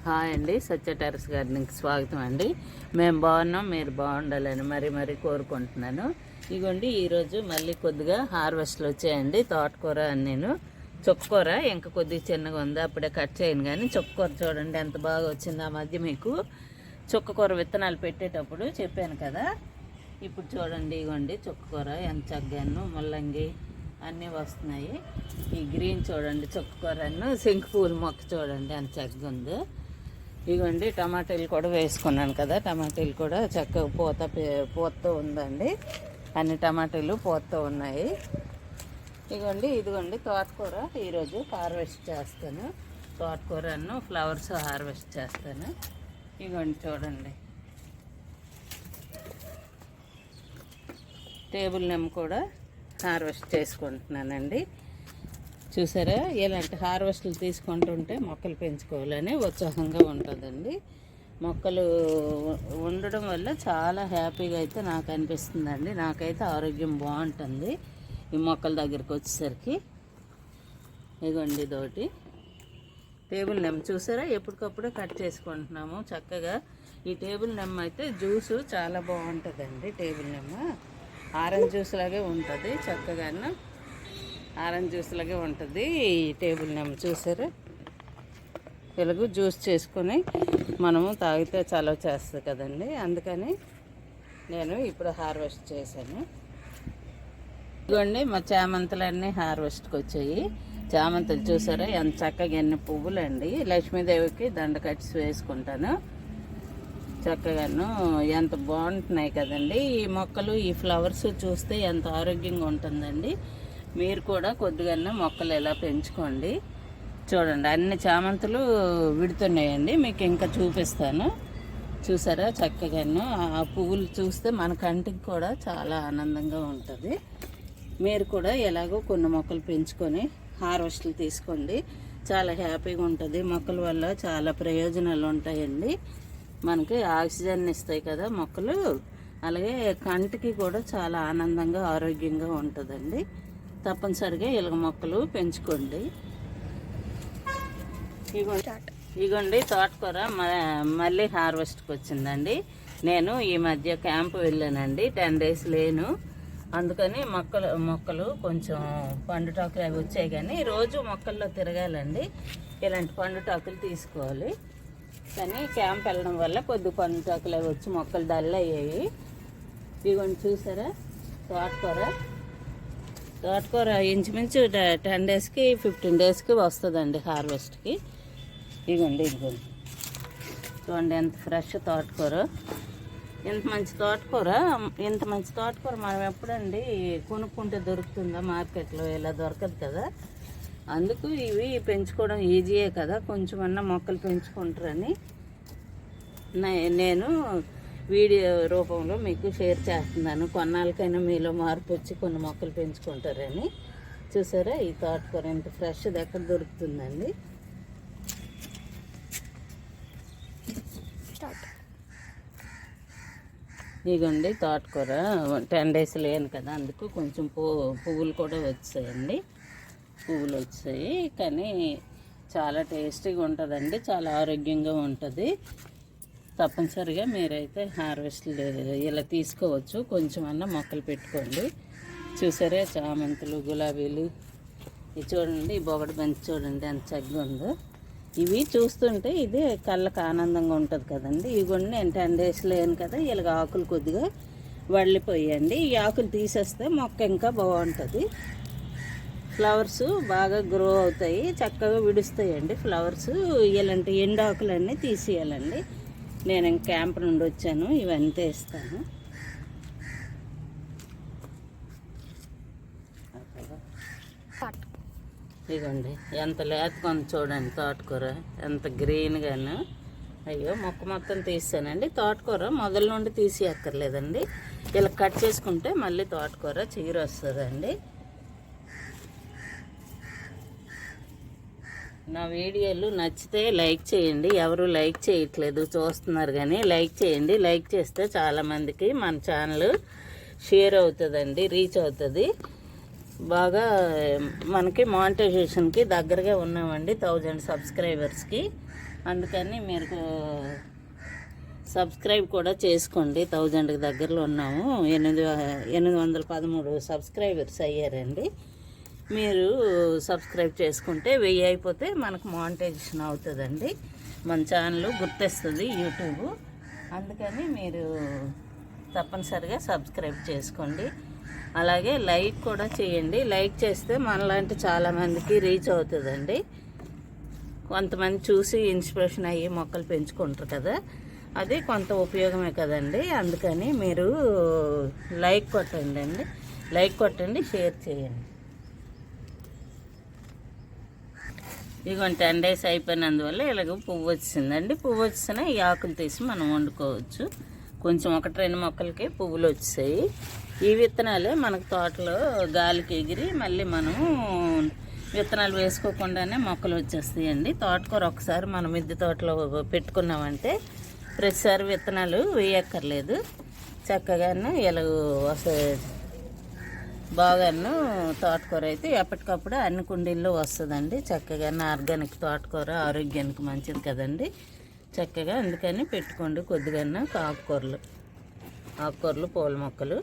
Hi అండి, సత్య terrace గార్డెనింగ్కి స్వాగతం అండి. మేము బాగున్నాం, మీరు బాగుండాలని మరీ కోరుకుంటున్నాను. ఇగోండి ఈరోజు మళ్ళీ కొద్దిగా హార్వెస్ట్లు వచ్చాయండి. తోటకూర నేను చుక్కకూర ఇంకా కొద్దిగా చిన్నగా ఉంది, అప్పుడే కట్ చేయను. కానీ చుక్కకూర చూడండి ఎంత బాగా వచ్చింది. ఆ మధ్య మీకు చుక్కకూర విత్తనాలు పెట్టేటప్పుడు చెప్పాను కదా. ఇప్పుడు చూడండి ఇగోండి చుక్కకూర ఎంత చక్కగాను ముల్లంగి అన్నీ వస్తున్నాయి. ఈ గ్రీన్ చూడండి చుక్కకూరను, శంకు పూల మొక్క చూడండి ఎంత చక్కగా ఉందో. ఇగోండి టమాటాలు కూడా వేసుకున్నాను కదా, టమాటాలు కూడా చక్కగా పూతతో ఉందండి. అన్ని టమాటాలు పూతతో ఉన్నాయి. ఇదిగోండి తోటకూర ఈరోజు హార్వెస్ట్ చేస్తాను. తోటకూరను ఫ్లవర్స్ హార్వెస్ట్ చేస్తాను. ఇగోండి చూడండి టేబుల్ నెమ్ కూడా హార్వెస్ట్ చేసుకుంటున్నానండి. చూసారా, ఇలాంటి హార్వెస్ట్లు తీసుకుంటుంటే మొక్కలు పెంచుకోవాలని ఉత్సాహంగా ఉంటుందండి. మొక్కలు ఉండడం వల్ల చాలా హ్యాపీగా అయితే నాకు అనిపిస్తుందండి. నాకైతే ఆరోగ్యం బాగుంటుంది ఈ మొక్కల దగ్గరికి వచ్చేసరికి. ఇదిగోండి ఇదొకటి టేబుల్ నెమ్ చూసారా, ఎప్పటికప్పుడే కట్ చేసుకుంటున్నాము చక్కగా. ఈ టేబుల్ నెమ్ అయితే జ్యూసు చాలా బాగుంటుందండి. టేబుల్ నెమ్ ఆరెంజ్ జ్యూస్ లాగే ఉంటుంది, చక్కగాను ఆరెంజ్ జ్యూస్ లాగే ఉంటుంది. ఈ టేబుల్ నెమ్ చూసారా, ఇలాగ జ్యూస్ చేసుకొని మనము తాగితే చలవ చేస్తుంది కదండి. అందుకని నేను ఇప్పుడు హార్వెస్ట్ చేశాను. ఇదిగోండి మా చామంతులన్నీ హార్వెస్ట్కి వచ్చాయి. చామంతులు చూసారా ఎంత చక్కగా, ఎన్ని పువ్వులు అండి. లక్ష్మీదేవికి దండ కట్టి వేసుకుంటాను చక్కగాను. ఎంత బాగుంటున్నాయి కదండి ఈ మొక్కలు. ఈ ఫ్లవర్స్ చూస్తే ఎంత ఆరోగ్యంగా ఉంటుందండి. మీరు కూడా కొద్దిగా మొక్కలు ఎలా పెంచుకోండి. చూడండి అన్ని చామంతులు విడుతున్నాయండి, మీకు ఇంకా చూపిస్తాను. చూసారా చక్కగాను, ఆ పువ్వులు చూస్తే మన కంటికి కూడా చాలా ఆనందంగా ఉంటుంది. మీరు కూడా ఎలాగో కొన్ని మొక్కలు పెంచుకొని హార్వెస్ట్లు తీసుకోండి, చాలా హ్యాపీగా ఉంటుంది. మొక్కల వల్ల చాలా ప్రయోజనాలు ఉంటాయండి. మనకి ఆక్సిజన్ ఇస్తాయి కదా మొక్కలు, అలాగే కంటికి కూడా చాలా ఆనందంగా ఆరోగ్యంగా ఉంటుందండి. తప్పనిసరిగా ఇలాగ మొక్కలు పెంచుకోండి. ఇగోండి తోటకూర మళ్ళీ హార్వెస్ట్కి వచ్చిందండి. నేను ఈ మధ్య క్యాంపు వెళ్ళానండి, 10 days లేను. అందుకని మొక్కలు కొంచెం పండుటాకులు అవి వచ్చాయి. కానీ రోజు మొక్కల్లో తిరగాలండి, ఇలాంటి పండుటాకులు తీసుకోవాలి. కానీ క్యాంప్ వెళ్ళడం వల్ల కొద్ది పండుటాకులు అవి వచ్చి మొక్కలు డల్ అయ్యాయి. ఇగోండి చూసారా తోటకూర ఇంచుమించు 10 daysకి 15 daysకి వస్తుందండి హార్వెస్ట్కి. ఇదిగోండి చూడండి ఎంత ఫ్రెష్ తోటకూర. ఇంత మంచి తోటకూర మనం ఎప్పుడండి కొనుక్కుంటే దొరుకుతుందా మార్కెట్లో? ఇలా దొరకదు కదా. అందుకు ఇవి పెంచుకోవడం ఈజీయే కదా, కొంచెమన్నా మొక్కలు పెంచుకుంటారని నేను వీడియో రూపంలో మీకు షేర్ చేస్తున్నాను. కొన్నాళ్ళకైనా మీలో మార్పు వచ్చి కొన్ని మొక్కలు పెంచుకుంటారని. చూసారా ఈ తోటకూర ఎంత ఫ్రెష్ది ఎక్కడ దొరుకుతుందండి. ఇదిగోండి తోటకూర 10 days లేను కదా, అందుకు కొంచెం పువ్వులు కూడా వచ్చాయండి. పువ్వులు వచ్చాయి కానీ చాలా టేస్టీగా ఉంటుందండి, చాలా ఆరోగ్యంగా ఉంటుంది. తప్పనిసరిగా మీరైతే హార్వెస్ట్ ఇలా తీసుకోవచ్చు, కొంచెమన్నా మొక్కలు పెట్టుకోండి. చూసారే చామంతులు, గులాబీలు ఇవి చూడండి. ఈ బొగడ బంతి చూడండి ఎంత చక్కగా ఉందో. ఇవి చూస్తుంటే ఇది కళ్ళకు ఆనందంగా ఉంటుంది కదండి. ఇవి నేను 10 days లేను కదా, ఇలాగ ఆకులు కొద్దిగా వళ్ళిపోయండి. ఈ ఆకులు తీసేస్తే మొక్క ఇంకా బాగుంటుంది. ఫ్లవర్స్ బాగా గ్రో అవుతాయి, చక్కగా విడుస్తాయండి ఫ్లవర్స్. ఇలాంటి ఎండాకులన్నీ తీసేయాలండి. నేను క్యాంప్ నుండి వచ్చాను, ఇవన్నీ తీస్తాను. ఇదిగోండి ఎంత లేతకొని చూడండి తోటకూర ఎంత గ్రీన్గాను. అయ్యో మొక్క మొత్తం తీసానండి. తోటకూర మొదల నుండి తీసి అక్కర్లేదండి, ఇలా కట్ చేసుకుంటే మళ్ళీ తోటకూర చీర వస్తుందండి. నా వీడియోలు నచ్చితే లైక్ చేయండి. ఎవరు లైక్ చేయట్లేదు, చూస్తున్నారు కానీ లైక్ చేయండి. లైక్ చేస్తే చాలామందికి మన ఛానల్ షేర్ అవుతుందండి, రీచ్ అవుతుంది. బాగా మనకి మానిటైజేషన్కి దగ్గరగా ఉన్నామండి 1000 సబ్స్క్రైబర్స్కి. అందుకని మీరు సబ్స్క్రైబ్ కూడా చేసుకోండి. 1000కి దగ్గరలో ఉన్నాము. 813 సబ్స్క్రైబర్స్ అయ్యారండి. మీరు సబ్స్క్రైబ్ చేసుకుంటే 1000 అయిపోతే మనకు మానిటైజేషన్ అవుతుందండి. మన ఛానల్ గుర్తిస్తుంది యూట్యూబ్. అందుకని మీరు తప్పనిసరిగా సబ్స్క్రైబ్ చేసుకోండి. అలాగే లైక్ కూడా చేయండి. లైక్ చేస్తే మనలాంటి చాలామందికి రీచ్ అవుతుందండి. కొంతమంది చూసి ఇన్స్పిరేషన్ అయ్యి మొక్కలు పెంచుకుంటారు కదా, అది కొంత ఉపయోగమే కదండి. అందుకని మీరు లైక్ కొట్టండి, షేర్ చేయండి. ఇదిగోండి 10 days అయిపోయినందువల్ల ఇలాగ పువ్వు వచ్చిందండి. పువ్వు వచ్చిన ఈ ఆకులు తీసి మనం వండుకోవచ్చు. కొంచెం 1-2 మొక్కలకి పువ్వులు వచ్చాయి. ఈ విత్తనాలే మనకు తోటలో గాలికి ఎగిరి మళ్ళీ మనం విత్తనాలు వేసుకోకుండానే మొక్కలు వచ్చేస్తాయండి. తోటకూర ఒకసారి మనం మిద్దె తోటలో పెట్టుకున్నామంటే ప్రతిసారి విత్తనాలు వేయక్కర్లేదు. చక్కగాను ఇలా వస్తాయి. బాగాను తోటకూర అయితే ఎప్పటికప్పుడు అన్ని కుండీల్లో వస్తుందండి. చక్కగా ఆర్గానిక్ తోటకూర ఆరోగ్యానికి మంచిది కదండి. చక్కగా అందుకని పెట్టుకోండి. కొద్దిగా ఆకుకూరలు, పూల మొక్కలు